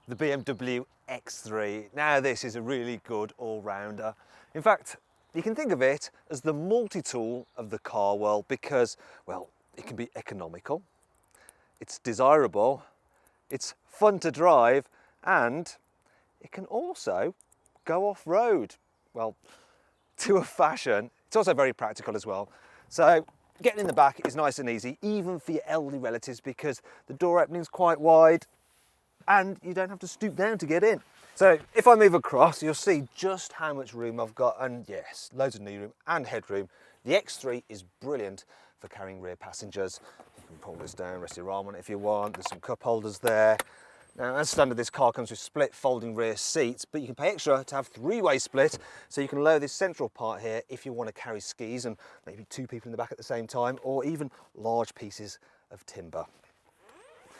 the BMW X3. Now this is a really good all-rounder. In fact, you can think of it as the multi-tool of the car world because, well, it can be economical, it's desirable, it's fun to drive, and it can also go off-road. Well, to a fashion. It's also very practical as well. So getting in the back is nice and easy, even for your elderly relatives, because the door opening is quite wide and you don't have to stoop down to get in. So if I move across, you'll see just how much room I've got, and yes, loads of knee room and headroom. The X3 is brilliant for carrying rear passengers. You can pull this down, rest your arm on it if you want. There's some cup holders there. Now, as standard, this car comes with split folding rear seats, but you can pay extra to have three-way split, so you can lower this central part here if you want to carry skis and maybe two people in the back at the same time, or even large pieces of timber.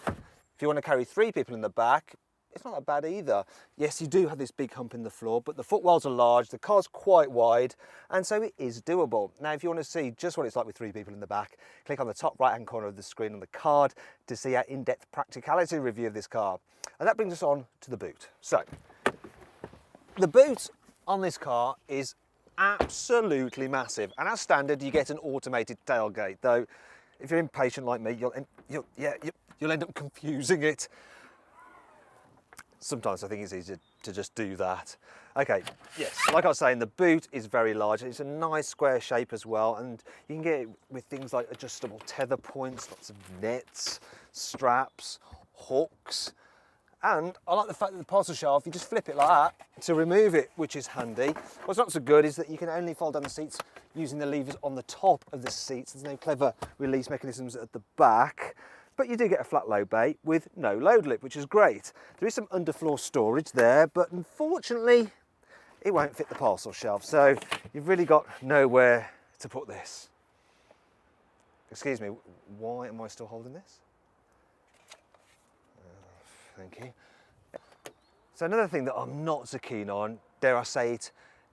If you want to carry three people in the back, it's not that bad either. Yes, you do have this big hump in the floor, but the footwells are large, the car's quite wide, and so it is doable. Now, if you want to see just what it's like with three people in the back, click on the top right-hand corner of the screen on the card to see our in-depth practicality review of this car. And that brings us on to the boot. So, the boot on this car is absolutely massive, and as standard, you get an automated tailgate, though if you're impatient like me, you'll end up confusing it. Sometimes I think it's easier to just do that. Okay, yes, like I was saying, the boot is very large. It's a nice square shape as well, and you can get it with things like adjustable tether points, lots of nets, straps, hooks. And I like the fact that the parcel shelf, you just flip it like that to remove it, which is handy. What's not so good is that you can only fold down the seats using the levers on the top of the seats. There's no clever release mechanisms at the back. But you do get a flat load bay with no load lip, which is great. There is some underfloor storage there, but unfortunately, it won't fit the parcel shelf. So you've really got nowhere to put this. Excuse me, why am I still holding this? Thank you. So another thing that I'm not so keen on, dare I say it,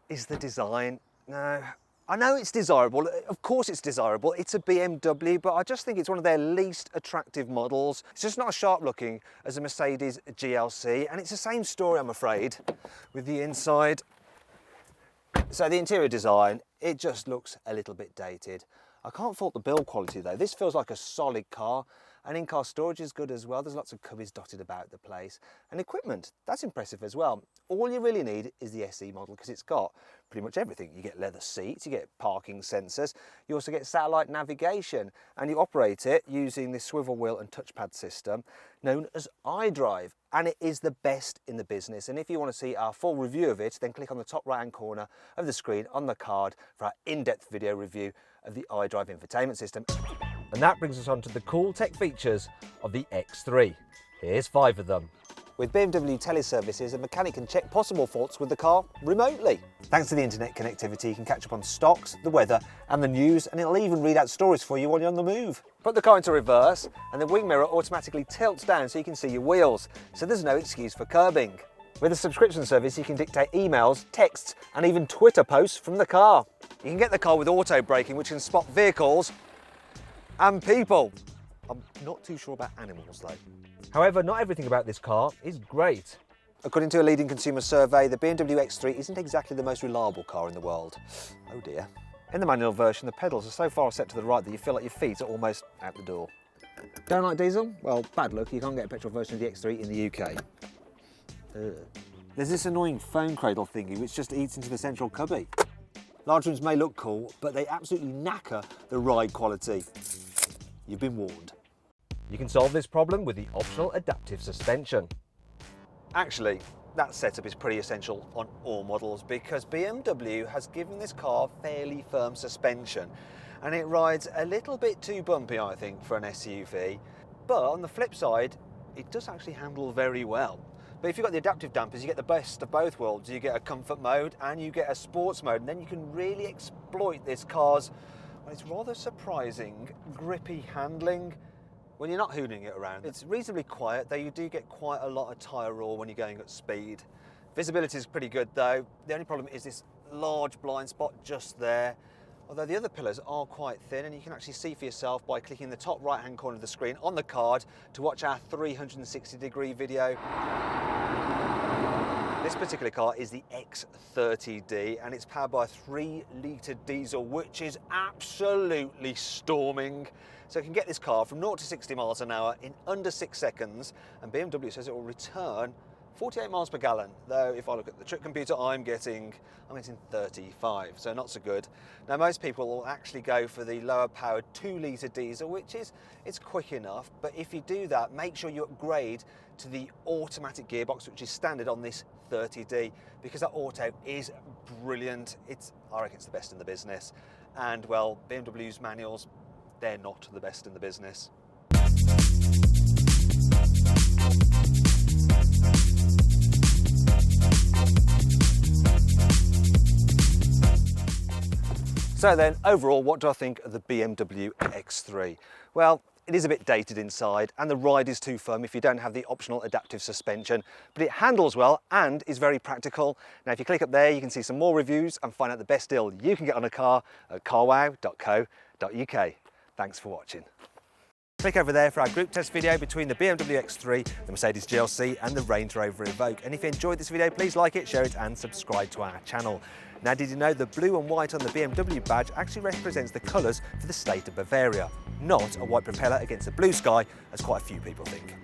is the design. Now, I know it's desirable, of course it's desirable, it's a BMW, but I just think it's one of their least attractive models. It's just not as sharp looking as a Mercedes GLC, and it's the same story, I'm afraid, with the inside. So the interior design, it just looks a little bit dated. I can't fault the build quality though. This feels like a solid car, and in-car storage is good as well. There's lots of cubbies dotted about the place. And equipment, that's impressive as well. All you really need is the SE model because it's got pretty much everything. You get leather seats, you get parking sensors, you also get satellite navigation, and you operate it using this swivel wheel and touchpad system known as iDrive. And it is the best in the business. And if you want to see our full review of it, then click on the top right-hand corner of the screen on the card for our in-depth video review of the iDrive infotainment system. And that brings us on to the cool tech features of the X3. Here's 5 of them. With BMW teleservices, a mechanic can check possible faults with the car remotely. Thanks to the internet connectivity, you can catch up on stocks, the weather and the news, and it'll even read out stories for you while you're on the move. Put the car into reverse and the wing mirror automatically tilts down so you can see your wheels, so there's no excuse for curbing. With a subscription service, you can dictate emails, texts and even Twitter posts from the car. You can get the car with auto braking, which can spot vehicles and people. I'm not too sure about animals though. However, not everything about this car is great. According to a leading consumer survey, the BMW X3 isn't exactly the most reliable car in the world. Oh dear. In the manual version, the pedals are so far set to the right that you feel like your feet are almost out the door. Don't like diesel? Well, bad luck, you can't get a petrol version of the X3 in the UK. There's this annoying phone cradle thingy which just eats into the central cubby. Large rooms may look cool, but they absolutely knacker the ride quality. You've been warned. You can solve this problem with the optional adaptive suspension. Actually, that setup is pretty essential on all models because BMW has given this car fairly firm suspension, and it rides a little bit too bumpy, I think, for an SUV. But on the flip side, it does actually handle very well. But if you've got the adaptive dampers, you get the best of both worlds. You get a comfort mode and you get a sports mode, and then you can really exploit this car's, well, it's rather surprising, grippy handling when you're not hooning it around. It's reasonably quiet, though you do get quite a lot of tyre roar when you're going at speed. Visibility is pretty good though. The only problem is this large blind spot just there. Although the other pillars are quite thin, and you can actually see for yourself by clicking the top right-hand corner of the screen on the card to watch our 360-degree video. This particular car is the X30D and it's powered by a 3-litre diesel, which is absolutely storming. So you can get this car from 0 to 60 miles an hour in under 6 seconds, and BMW says it will return 48 miles per gallon, though if I look at the trip computer I'm getting 35, so not so good. Now most people will actually go for the lower powered 2-litre diesel, which is quick enough, but if you do that, make sure you upgrade to the automatic gearbox, which is standard on this 30D, because that auto is brilliant. I reckon it's the best in the business, and well, BMW's manuals, they're not the best in the business. So then, overall, what do I think of the BMW X3? Well, it is a bit dated inside and the ride is too firm if you don't have the optional adaptive suspension, but it handles well and is very practical. Now, if you click up there, you can see some more reviews and find out the best deal you can get on a car at carwow.co.uk. Thanks for watching. Click over there for our group test video between the BMW X3, the Mercedes GLC and the Range Rover Evoque. And if you enjoyed this video, please like it, share it and subscribe to our channel. Now, did you know the blue and white on the BMW badge actually represents the colours for the state of Bavaria, not a white propeller against the blue sky, as quite a few people think.